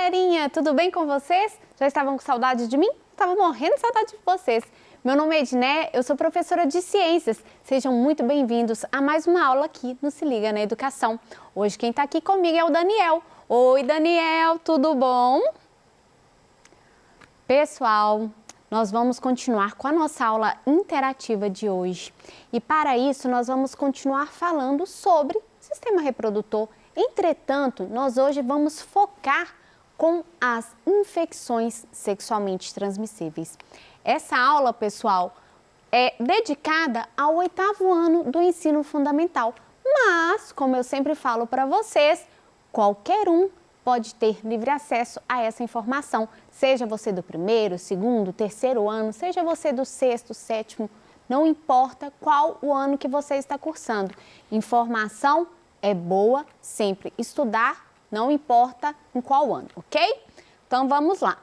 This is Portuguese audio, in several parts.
galerinha, tudo bem com vocês? Já estavam com saudade de mim? Estava morrendo de saudade de vocês. Meu nome é Edné, eu sou professora de Ciências. Sejam muito bem-vindos a mais uma aula aqui no Se Liga na Educação. Hoje quem está aqui comigo é o Daniel. Oi, Daniel, tudo bom? Pessoal, nós vamos continuar com a nossa aula interativa de hoje. E para isso, nós vamos continuar falando sobre sistema reprodutor. Entretanto, nós hoje vamos focar com as infecções sexualmente transmissíveis. Essa aula, pessoal, é dedicada ao 8º ano do ensino fundamental. Mas, como eu sempre falo para vocês, qualquer um pode ter livre acesso a essa informação. Seja você do 1º, 2º, 3º ano, seja você do 6º, 7º, não importa qual o ano que você está cursando. Informação é boa sempre. Estudar não importa em qual ano, ok? Então vamos lá.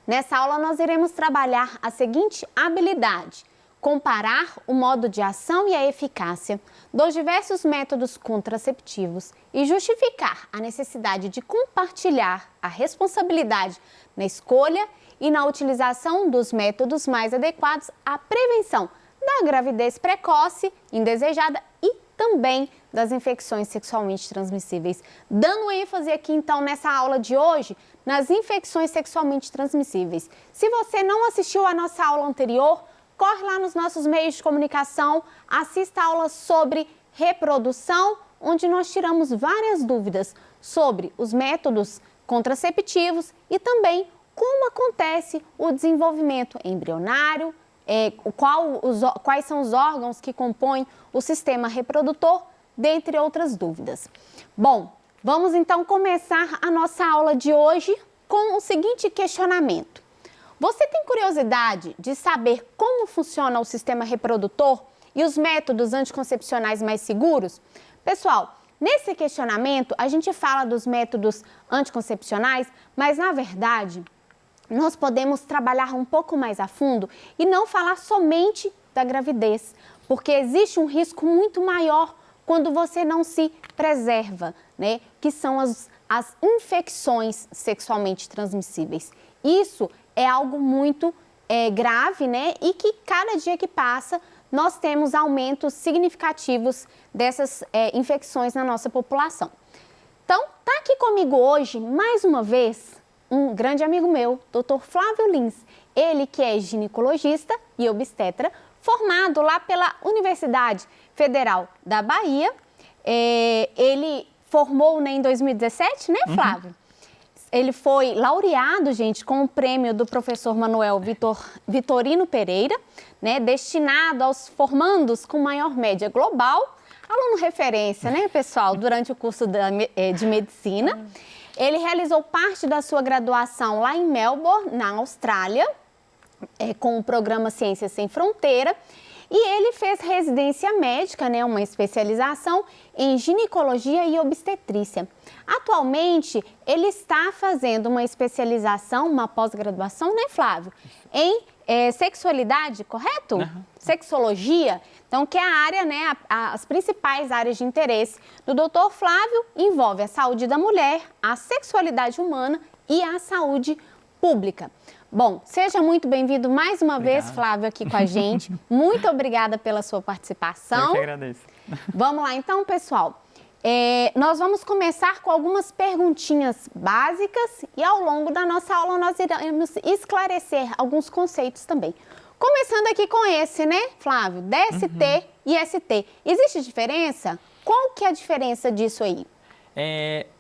Nessa aula nós iremos trabalhar a seguinte habilidade: comparar o modo de ação e a eficácia dos diversos métodos contraceptivos e justificar a necessidade de compartilhar a responsabilidade na escolha e na utilização dos métodos mais adequados à prevenção da gravidez precoce, indesejada e também das infecções sexualmente transmissíveis. Dando ênfase aqui, então, nessa aula de hoje, nas infecções sexualmente transmissíveis. Se você não assistiu à nossa aula anterior, corre lá nos nossos meios de comunicação, assista a aula sobre reprodução, onde nós tiramos várias dúvidas sobre os métodos contraceptivos e também como acontece o desenvolvimento embrionário, quais são os órgãos que compõem o sistema reprodutor, dentre outras dúvidas. Bom, vamos então começar a nossa aula de hoje com o seguinte questionamento. Você tem curiosidade de saber como funciona o sistema reprodutor e os métodos anticoncepcionais mais seguros? Pessoal, nesse questionamento a gente fala dos métodos anticoncepcionais, mas na verdade nós podemos trabalhar um pouco mais a fundo e não falar somente da gravidez, porque existe um risco muito maior quando você não se preserva, né? Que são as infecções sexualmente transmissíveis. Isso é algo muito grave, né? E que cada dia que passa nós temos aumentos significativos dessas infecções na nossa população. Então, tá aqui comigo hoje, mais uma vez, um grande amigo meu, Dr. Flávio Lins. Ele que é ginecologista e obstetra, formado lá pela Universidade Federal da Bahia. Ele formou, né, em 2017, né, Flávio? Ele foi laureado, gente, com o prêmio do professor Manuel Vitorino Pereira, né, destinado aos formandos com maior média global, aluno referência, né, pessoal, durante o curso de medicina. Ele realizou parte da sua graduação lá em Melbourne, na Austrália, com o programa Ciências Sem Fronteira, e ele fez residência médica, né, uma especialização em ginecologia e obstetrícia. Atualmente, ele está fazendo uma especialização, uma pós-graduação, né, Flávio? Em sexualidade, correto? Uhum. Sexologia, então que é a área, né, as principais áreas de interesse do Dr. Flávio envolve a saúde da mulher, a sexualidade humana e a saúde pública. Bom, seja muito bem-vindo mais uma vez, Flávio, aqui com a gente. Muito obrigada pela sua participação. Eu que agradeço. Vamos lá, então, pessoal. Nós vamos começar com algumas perguntinhas básicas e ao longo da nossa aula nós iremos esclarecer alguns conceitos também. Começando aqui com esse, né, Flávio? DST e ST. Existe diferença? Qual que é a diferença disso aí?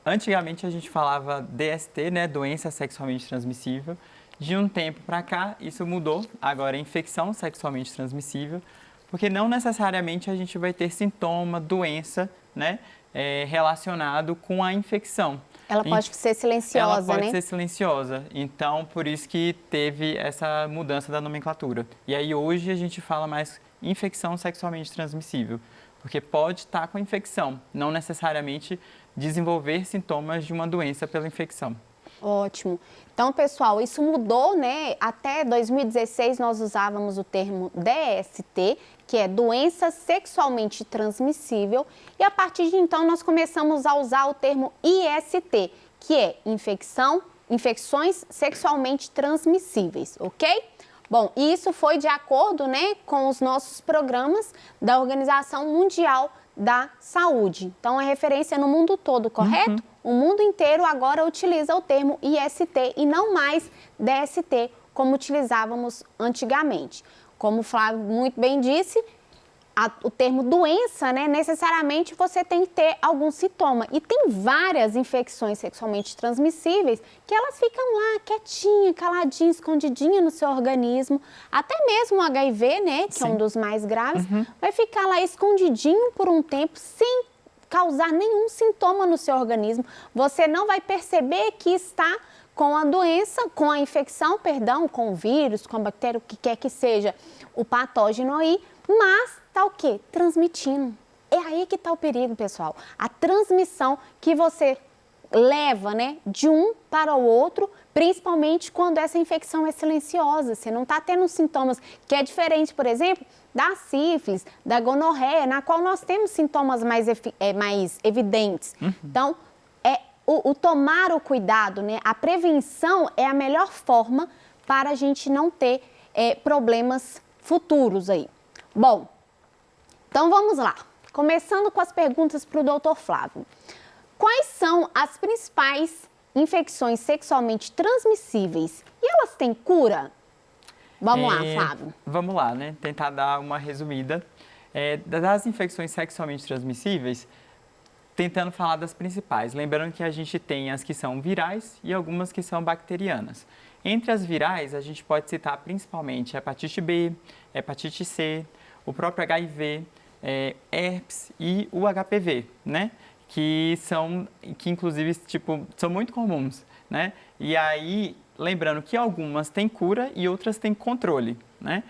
Antigamente a gente falava DST, né, doença sexualmente transmissível. De um tempo para cá, isso mudou. Agora é infecção sexualmente transmissível, porque não necessariamente a gente vai ter sintoma, doença, né, relacionado com a infecção. Ela pode ser silenciosa, né? Ela pode ser silenciosa. Então, por isso que teve essa mudança da nomenclatura. E aí, hoje, a gente fala mais infecção sexualmente transmissível, porque pode estar com a infecção, não necessariamente desenvolver sintomas de uma doença pela infecção. Ótimo. Então, pessoal, isso mudou, né? Até 2016 nós usávamos o termo DST, que é doença sexualmente transmissível, e a partir de então nós começamos a usar o termo IST, que é infecções sexualmente transmissíveis, ok? Bom, isso foi de acordo, né, com os nossos programas da Organização Mundial da Saúde. Então, é referência no mundo todo, correto? O mundo inteiro agora utiliza o termo IST e não mais DST, como utilizávamos antigamente. Como o Flávio muito bem disse, o termo doença, né, necessariamente você tem que ter algum sintoma. E tem várias infecções sexualmente transmissíveis que elas ficam lá quietinha, caladinha, escondidinha no seu organismo. Até mesmo o HIV, né, que é um dos mais graves, vai ficar lá escondidinho por um tempo sem causar nenhum sintoma no seu organismo. Você não vai perceber que está com a doença, com a infecção, perdão, com o vírus, com a bactéria, o que quer que seja o patógeno aí, mas tá o quê? Transmitindo. É aí que tá o perigo, pessoal. A transmissão que você leva, né, de um para o outro, principalmente quando essa infecção é silenciosa. Você não tá tendo sintomas, que é diferente, por exemplo, da sífilis, da gonorreia, na qual nós temos sintomas mais evidentes. Então, o tomar o cuidado, né, a prevenção é a melhor forma para a gente não ter problemas futuros aí. Bom, então vamos lá. Começando com as perguntas para o doutor Flávio. Quais são as principais infecções sexualmente transmissíveis? E elas têm cura? Vamos lá, Flávio. Vamos lá, né? Tentar dar uma resumida. Das infecções sexualmente transmissíveis, tentando falar das principais. Lembrando que a gente tem as que são virais e algumas que são bacterianas. Entre as virais, a gente pode citar principalmente hepatite B, hepatite C, o próprio HIV, herpes e o HPV, né? Que inclusive, tipo, são muito comuns, né? E aí, lembrando que algumas têm cura e outras têm controle, né?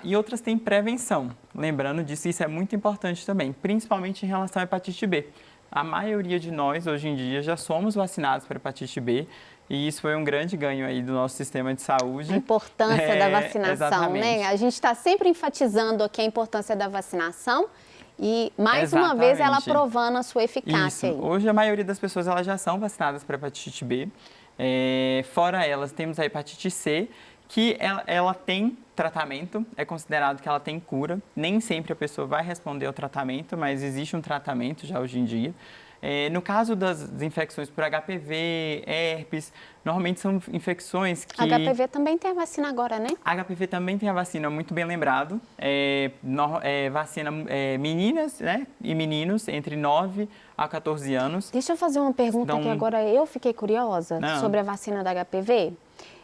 E outras têm prevenção. Lembrando disso, isso é muito importante também, principalmente em relação à hepatite B. A maioria de nós, hoje em dia, já somos vacinados para hepatite B e isso foi um grande ganho aí do nosso sistema de saúde. A importância da vacinação, exatamente, né? A gente está sempre enfatizando aqui a importância da vacinação e, mais uma vez, ela provando a sua eficácia. Isso. Hoje, a maioria das pessoas elas já são vacinadas para hepatite B. Fora elas, temos a hepatite C, que ela tem tratamento, é considerado que ela tem cura. Nem sempre a pessoa vai responder ao tratamento, mas existe um tratamento já hoje em dia. No caso das infecções por HPV, herpes, normalmente são infecções que... HPV também tem a vacina agora, né? HPV também tem a vacina, muito bem lembrado. Vacina meninas, né, e meninos entre 9 a 14 anos. Deixa eu fazer uma pergunta que agora eu fiquei curiosa sobre a vacina da HPV.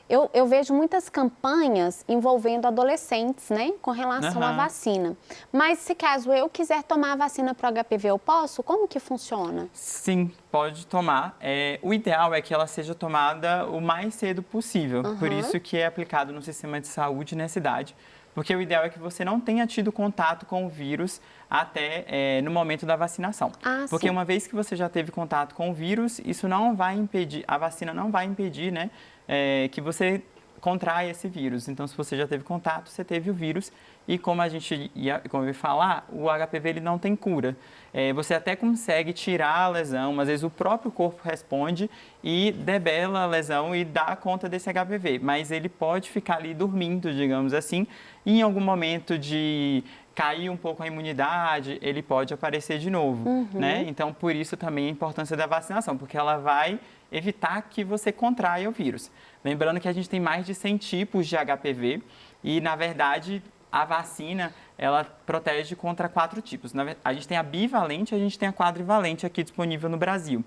Eu vejo muitas campanhas envolvendo adolescentes, né, com relação à vacina. Mas se caso eu quiser tomar a vacina para o HPV, eu posso? Como que funciona? Sim, pode tomar. O ideal é que ela seja tomada o mais cedo possível. Por isso que é aplicado no sistema de saúde nessa idade. Porque o ideal é que você não tenha tido contato com o vírus até no momento da vacinação. Porque uma vez que você já teve contato com o vírus, isso não vai impedir, a vacina não vai impedir, né, que você contrai esse vírus. Então, se você já teve contato, você teve o vírus. E como eu ia falar, o HPV ele não tem cura. Você até consegue tirar a lesão, às vezes o próprio corpo responde e debela a lesão e dá conta desse HPV. Mas ele pode ficar ali dormindo, digamos assim, e em algum momento de cair um pouco a imunidade, ele pode aparecer de novo, né? Então, por isso também a importância da vacinação, porque ela vai evitar que você contraia o vírus. Lembrando que a gente tem mais de 100 tipos de HPV e, na verdade, a vacina, ela protege contra 4 tipos. A gente tem a bivalente e a gente tem a quadrivalente aqui disponível no Brasil.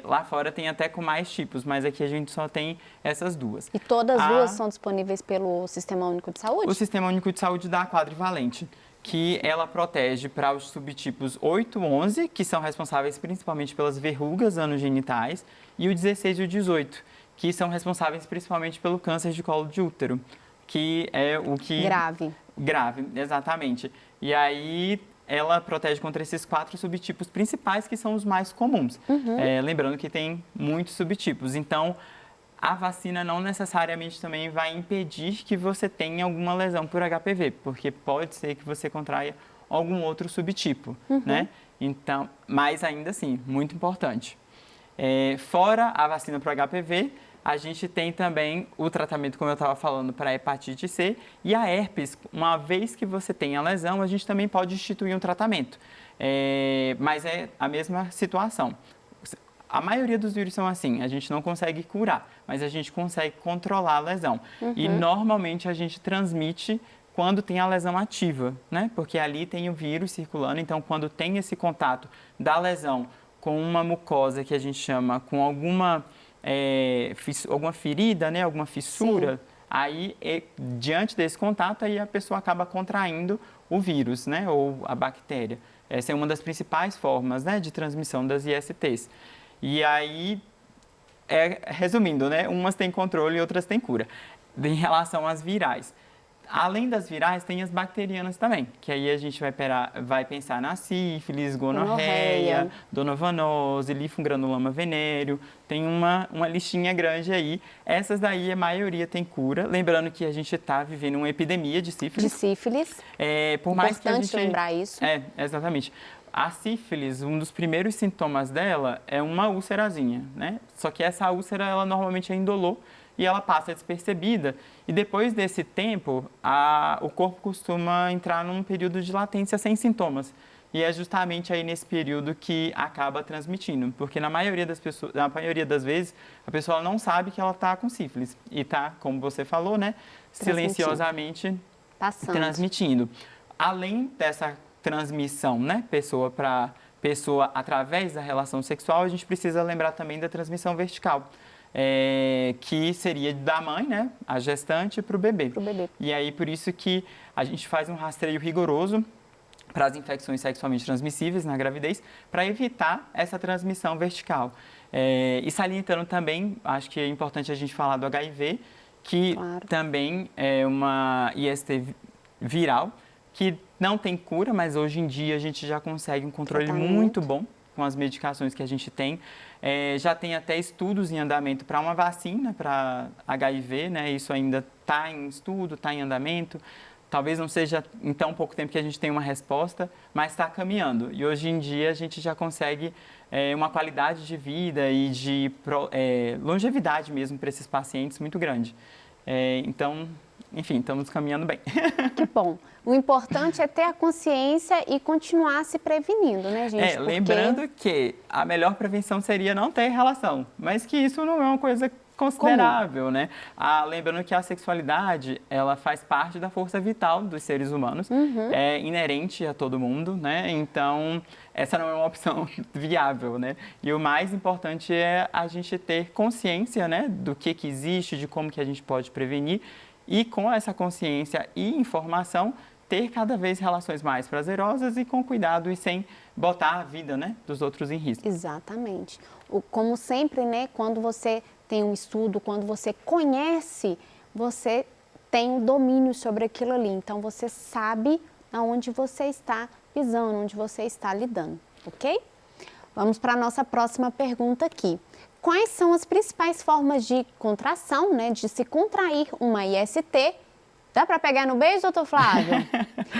Lá fora tem até com mais tipos, mas aqui a gente só tem essas duas. E todas as duas são disponíveis pelo Sistema Único de Saúde? O Sistema Único de Saúde dá a quadrivalente, que ela protege para os subtipos 8 e 11, que são responsáveis principalmente pelas verrugas anogenitais, e o 16 e o 18, que são responsáveis principalmente pelo câncer de colo de útero, que é o que... Grave. Grave, exatamente. E aí ela protege contra esses 4 subtipos principais, que são os mais comuns. Lembrando que tem muitos subtipos. Então, a vacina não necessariamente também vai impedir que você tenha alguma lesão por HPV, porque pode ser que você contraia algum outro subtipo, né? Então, mas ainda assim, muito importante. Fora a vacina para o HPV, a gente tem também o tratamento, como eu estava falando, para a hepatite C e a herpes. Uma vez que você tem a lesão, a gente também pode instituir um tratamento, mas é a mesma situação. A maioria dos vírus são assim, a gente não consegue curar, mas a gente consegue controlar a lesão. E normalmente a gente transmite quando tem a lesão ativa, né? Porque ali tem o vírus circulando, então quando tem esse contato da lesão com uma mucosa que a gente chama com alguma ferida, né? Alguma fissura, sim, aí diante desse contato aí a pessoa acaba contraindo o vírus, né? Ou a bactéria. Essa é uma das principais formas, né, de transmissão das ISTs. E aí, resumindo, né, umas têm controle e outras têm cura. Em relação às virais, além das virais, tem as bacterianas também, que aí a gente vai pensar na sífilis, gonorreia, donovanose, linfogranuloma venérea, tem uma listinha grande aí. Essas daí, a maioria tem cura. Lembrando que a gente está vivendo uma epidemia de sífilis. De sífilis. Por mais que a Importante gente lembrar isso. Exatamente. A sífilis, um dos primeiros sintomas dela é uma úlcerazinha, né? Só que essa úlcera, ela normalmente é indolor e ela passa despercebida. E depois desse tempo, o corpo costuma entrar num período de latência sem sintomas. E é justamente aí nesse período que acaba transmitindo, porque na maioria das vezes, a pessoa não sabe que ela está com sífilis e está, como você falou, né, silenciosamente transmitindo. Além dessa transmissão, né, pessoa para pessoa através da relação sexual, a gente precisa lembrar também da transmissão vertical, que seria da mãe, né, a gestante, para o bebê. E aí, por isso que a gente faz um rastreio rigoroso para as infecções sexualmente transmissíveis na gravidez, para evitar essa transmissão vertical. E salientando também, acho que é importante a gente falar do HIV, que também é uma IST viral, que não tem cura, mas hoje em dia a gente já consegue um controle muito bom com as medicações que a gente tem. Já tem até estudos em andamento para uma vacina para HIV, né? Isso ainda está em estudo, está em andamento. Talvez não seja em tão pouco tempo que a gente tenha uma resposta, mas está caminhando. E hoje em dia a gente já consegue uma qualidade de vida e de longevidade mesmo para esses pacientes muito grande. Então, enfim, estamos caminhando bem. Que bom. O importante é ter a consciência e continuar se prevenindo, né, gente? Porque... Lembrando que a melhor prevenção seria não ter relação, mas que isso não é uma coisa considerável, né? Lembrando que a sexualidade, ela faz parte da força vital dos seres humanos, é inerente a todo mundo, né? Então, essa não é uma opção viável, né? E o mais importante é a gente ter consciência, né, do que existe, de como que a gente pode prevenir e com essa consciência e informação, ter cada vez relações mais prazerosas e com cuidado e sem botar a vida, né, dos outros em risco. Exatamente. Como sempre, né, quando você tem um estudo, quando você conhece, você tem um domínio sobre aquilo ali. Então, você sabe aonde você está pisando, onde você está lidando, ok? Vamos para a nossa próxima pergunta aqui. Quais são as principais formas de contração, né, de se contrair uma IST? Dá para pegar no beijo, doutor Flávio?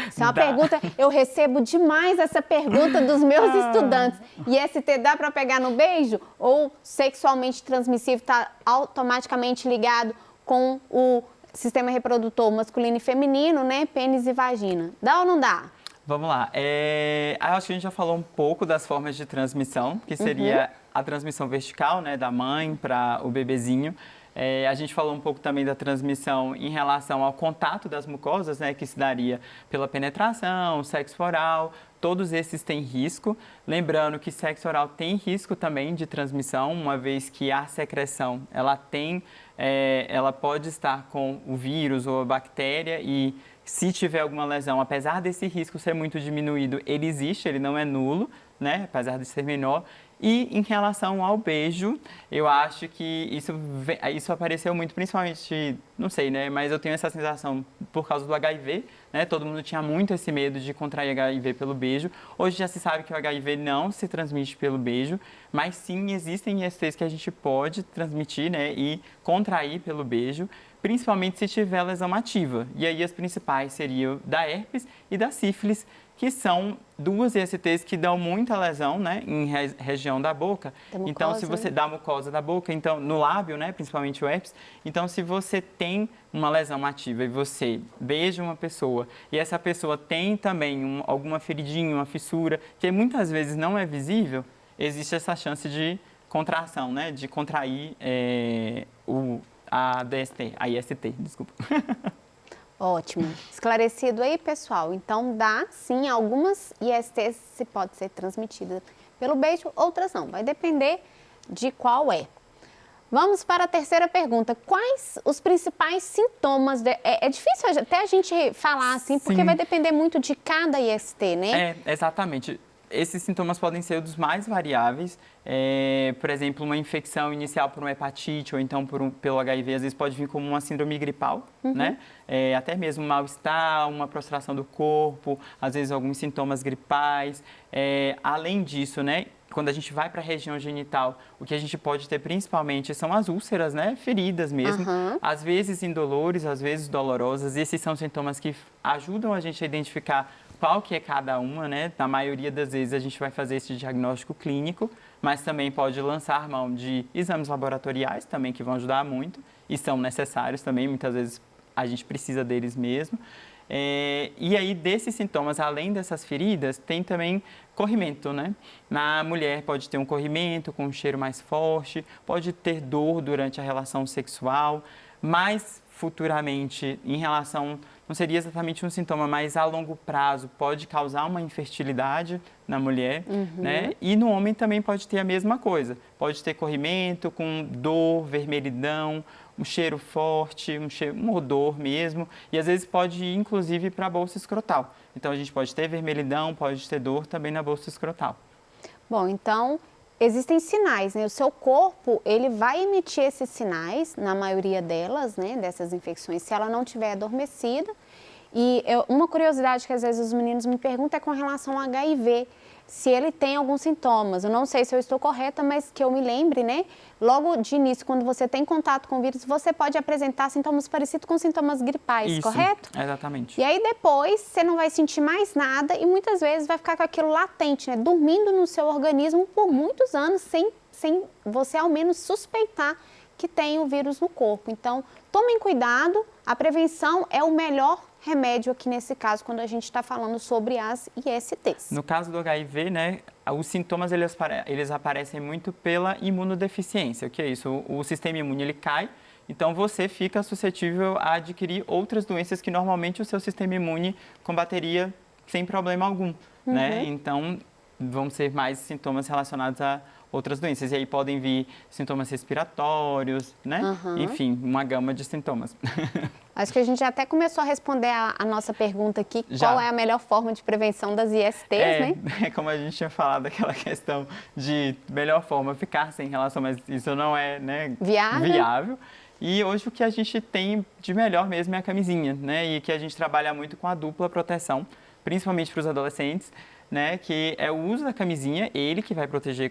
Isso é uma pergunta, eu recebo demais essa pergunta dos meus estudantes. IST dá para pegar no beijo? Ou sexualmente transmissível está automaticamente ligado com o sistema reprodutor masculino e feminino, né? Pênis e vagina. Dá ou não dá? Vamos lá. Acho que a gente já falou um pouco das formas de transmissão, que seria a transmissão vertical, né, da mãe para o bebezinho. A gente falou um pouco também da transmissão em relação ao contato das mucosas, né, que se daria pela penetração, sexo oral, todos esses têm risco. Lembrando que sexo oral tem risco também de transmissão, uma vez que a secreção, ela pode estar com o vírus ou a bactéria e se tiver alguma lesão, apesar desse risco ser muito diminuído, ele existe, ele não é nulo, né, apesar de ser menor. E em relação ao beijo, eu acho que isso apareceu muito, principalmente, não sei, né? Mas eu tenho essa sensação por causa do HIV, né? Todo mundo tinha muito esse medo de contrair HIV pelo beijo. Hoje já se sabe que o HIV não se transmite pelo beijo, mas sim existem ISTs que a gente pode transmitir, né? E contrair pelo beijo. principalmente se tiver lesão ativa. E aí as principais seriam da herpes e da sífilis, que são duas ISTs que dão muita lesão, né, em região da boca. Da mucosa, então, se você dá mucosa da boca, então no lábio, né, principalmente o herpes. Então, se você tem uma lesão ativa e você beija uma pessoa e essa pessoa tem também alguma feridinha, uma fissura, que muitas vezes não é visível, existe essa chance de contração, né, de contrair a DST, a IST, desculpa. Ótimo. Esclarecido aí, pessoal. Então, dá sim, algumas ISTs se pode ser transmitida pelo beijo, outras não. Vai depender de qual é. Vamos para a terceira pergunta. Quais os principais sintomas? É difícil até a gente falar assim, porque vai depender muito de cada IST, né? Exatamente. Esses sintomas podem ser dos mais variáveis. Por exemplo, uma infecção inicial por uma hepatite ou então pelo HIV, às vezes pode vir como uma síndrome gripal, né? Até mesmo um mal-estar, uma prostração do corpo, às vezes alguns sintomas gripais. Além disso, né? Quando a gente vai para a região genital, o que a gente pode ter principalmente são as úlceras, né? Feridas mesmo, às vezes indolores, às vezes dolorosas. Esses são sintomas que ajudam a gente a identificar qual que é cada uma, né? Na maioria das vezes a gente vai fazer esse diagnóstico clínico, mas também pode lançar mão de exames laboratoriais também, que vão ajudar muito e são necessários também, muitas vezes a gente precisa deles mesmo. E aí, desses sintomas, além dessas feridas, tem também corrimento, né? Na mulher pode ter um corrimento com um cheiro mais forte, pode ter dor durante a relação sexual, mas futuramente, em relação, não seria exatamente um sintoma, mas a longo prazo pode causar uma infertilidade na mulher, né? E no homem também pode ter a mesma coisa. Pode ter corrimento com dor, vermelhidão, um cheiro forte, um odor mesmo, e às vezes pode ir, inclusive, para a bolsa escrotal. Então, a gente pode ter vermelhidão, pode ter dor também na bolsa escrotal. Bom, então, existem sinais, né? O seu corpo, ele vai emitir esses sinais, na maioria delas, né, dessas infecções, se ela não estiver adormecida. E uma curiosidade que às vezes os meninos me perguntam é com relação ao HIV, se ele tem alguns sintomas. Eu não sei se eu estou correta, mas que eu me lembre, né? Logo de início, quando você tem contato com o vírus, você pode apresentar sintomas parecidos com sintomas gripais, Isso, correto? Exatamente. E aí depois você não vai sentir mais nada e muitas vezes vai ficar com aquilo latente, né? Dormindo no seu organismo por muitos anos sem você ao menos suspeitar que tem o vírus no corpo. Então, tomem cuidado, a prevenção é o melhor remédio aqui nesse caso, quando a gente está falando sobre as ISTs. No caso do HIV, né, os sintomas eles aparecem muito pela imunodeficiência. O que é isso? O sistema imune ele cai, então você fica suscetível a adquirir outras doenças que normalmente o seu sistema imune combateria sem problema algum, né? Então, vão ser mais sintomas relacionados a outras doenças. E aí podem vir sintomas respiratórios, né? Enfim, uma gama de sintomas. Acho que a gente já até começou a responder a nossa pergunta aqui, qual é a melhor forma de prevenção das ISTs, né? Como a gente tinha falado, aquela questão de melhor forma ficar sem relação, mas isso não é, né, viável. E hoje o que a gente tem de melhor mesmo é a camisinha, né? E que a gente trabalha muito com a dupla proteção, principalmente para os adolescentes, né, que é o uso da camisinha, ele que vai proteger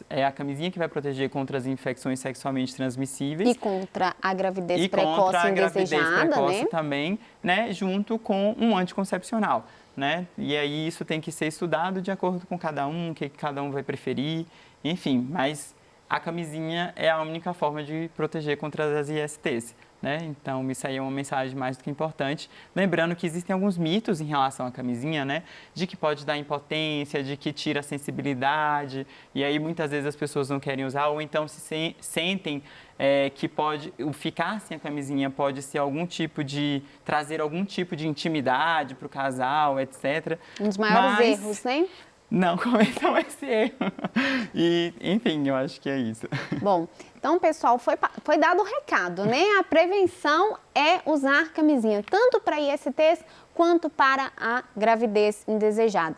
a camisinha que vai proteger contra as infecções sexualmente transmissíveis. E contra a gravidez precoce contra a indesejada, gravidez precoce né? também, né, junto com um anticoncepcional, né? E aí isso tem que ser estudado de acordo com cada um, o que cada um vai preferir, enfim, mas a camisinha é a única forma de proteger contra as ISTs. Né? Então, isso aí é uma mensagem mais do que importante. Lembrando que existem alguns mitos em relação à camisinha, né? De que pode dar impotência, de que tira a sensibilidade, e aí muitas vezes as pessoas não querem usar, ou então sentem que o ficar sem a camisinha pode ser trazer algum tipo de intimidade para o casal, etc. Um dos maiores erros, né? Não cometam esse erro. E, enfim, eu acho que é isso. Bom, então, pessoal, foi dado o recado, né? A prevenção é usar camisinha, tanto para ISTs quanto para a gravidez indesejada.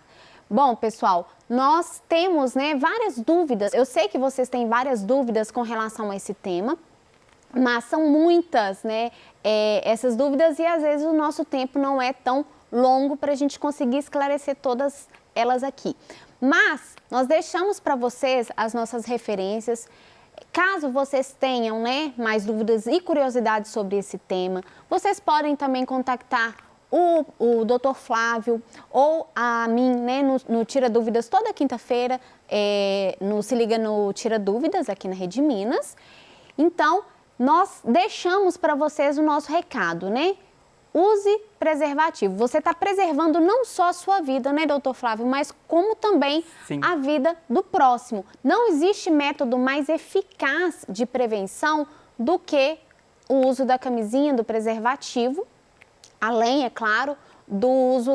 Bom, pessoal, nós temos, né, várias dúvidas. Eu sei que vocês têm várias dúvidas com relação a esse tema, mas são muitas, né, essas dúvidas e às vezes o nosso tempo não é tão longo para a gente conseguir esclarecer todas elas aqui. Mas nós deixamos para vocês as nossas referências. Caso vocês tenham, né, mais dúvidas e curiosidades sobre esse tema, vocês podem também contactar o Dr. Flávio ou a mim, né, no Tira Dúvidas toda quinta-feira, Se Liga no Tira Dúvidas aqui na Rede Minas. Então, nós deixamos para vocês o nosso recado, né? Use preservativo. Você está preservando não só a sua vida, né, doutor Flávio, mas como também Sim. a vida do próximo. Não existe método mais eficaz de prevenção do que o uso da camisinha, do preservativo, além, é claro, do uso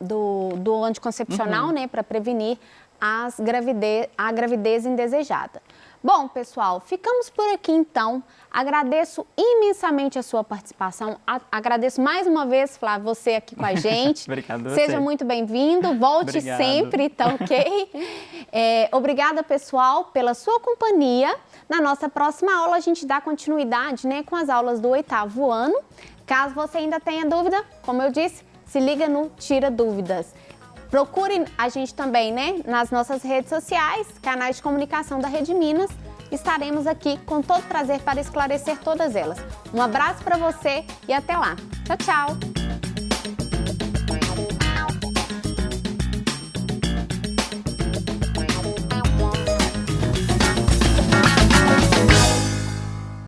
do anticoncepcional, né, para prevenir a gravidez indesejada. Bom, pessoal, ficamos por aqui então. Agradeço imensamente a sua participação. Agradeço mais uma vez, Flávio, você aqui com a gente. Obrigado. Seja muito bem-vindo. Volte sempre, tá ok? Obrigada, pessoal, pela sua companhia. Na nossa próxima aula, a gente dá continuidade, né, com as aulas do 8º ano. Caso você ainda tenha dúvida, como eu disse, se liga no Tira Dúvidas. Procure a gente também, né, nas nossas redes sociais, canais de comunicação da Rede Minas. Estaremos aqui com todo prazer para esclarecer todas elas. Um abraço para você e até lá. Tchau, tchau!